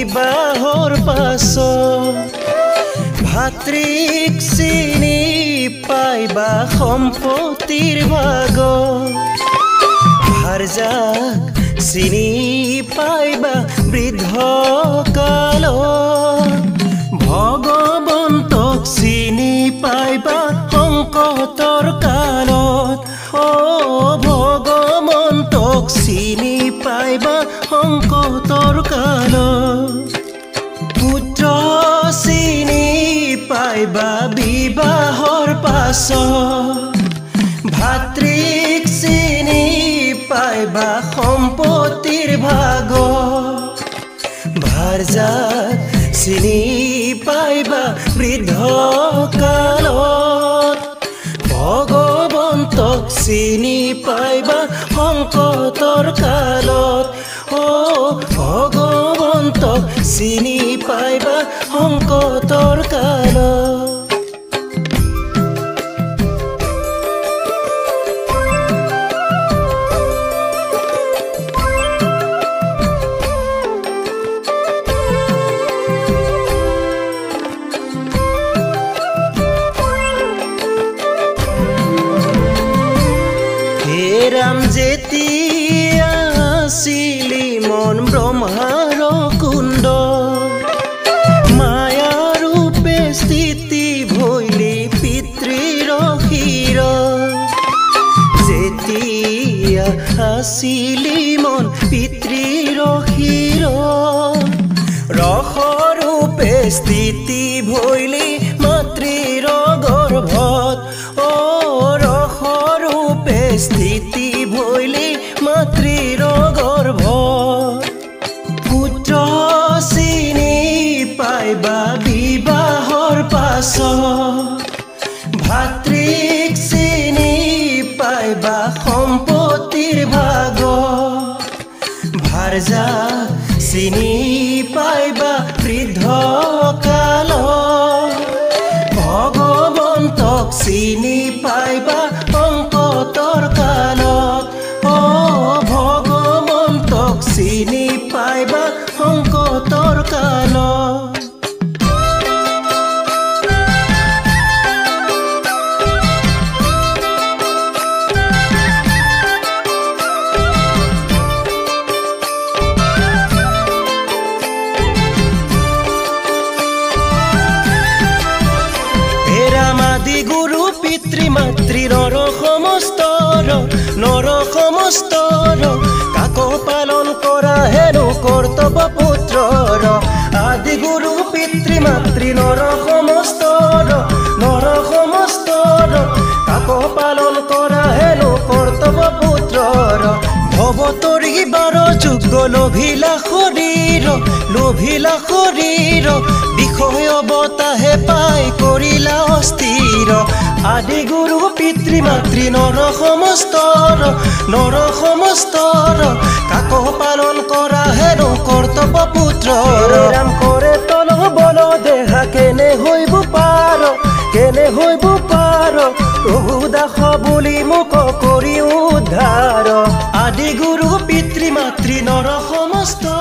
বিবাহৰ পাছত ভাতৃক চিনি পাইবা সম্পত্তিৰ ভাগত ভাৰ্যাক চিনি পাইবা বৃদ্ধ কালত ভগৱন্তক চিনি পাইবা সংকটৰ কালত ভগৱন্তক চিনি পাইবা সংকটৰ কালত পুত্ৰ চিনি পাইবা বিবাহৰ পাছত ভাতৃক চিনি পাইবা সম্পত্তিৰ ভাগত ভাৰ্যাক চিনি পাইবা বৃদ্ধ কালত ভগৱন্তক চিনি পাইবা সংকটৰ কালত ভগৱন্তক চিনি পাইবা সংকটৰ কালত ৰাম যেতিয়া আছিলি মন ব্ৰহ্মাৰ কুণ্ড মায়াৰূপে স্থিতি ভৈলি পিতৃৰ শিৰ যেতিয়া আছিলি মন পিতৃৰ শিৰ ৰসৰূপে স্থিতি ভৈলি মাতৃৰ গৰ্ভত ৰসৰূপে স্থিতি ভৈলি মাতৃৰ গৰ্ভত পুত্ৰ চিনি পাইবা বিবাহৰ পাছত ভাতৃক চিনি পাইবা সম্পত্তিৰ ভাগত ভাৰ্যাক চিনি পাইবা বৃদ্ধ কালত ভগৱন্তক চিনি পাইবা সংকটৰ কালত ভগৱন্তক চিনি পাইবা সংকটৰ কালত গুৰু পিতৃ মাতৃ নৰ সমস্তৰ কাকো পালন কৰা হেনো কৰ্তব্য পুত্ৰৰ আদি গুৰু পিতৃ মাতৃ নৰ সমস্তৰ কাকো পালন কৰা হেনো কৰ্তব্য পুত্ৰৰ ভৱতৰি বাৰ যোগ্য লোভিলা শৰীৰ বিষয় বতাহে পাই কৰিলা অস্থিৰ আদি গুৰু পিতৃ মাতৃ নৰ সমস্তৰ কাকো পালন কৰা হেনো কৰ্তব্য পুত্ৰৰ ৰাম কৰে তল বল দেহা কেনে হৈব পাৰ প্ৰভু দাস বুলি মোক কৰি উদ্ধাৰ আদি গুৰু পিতৃ মাতৃ নৰ সমস্তৰ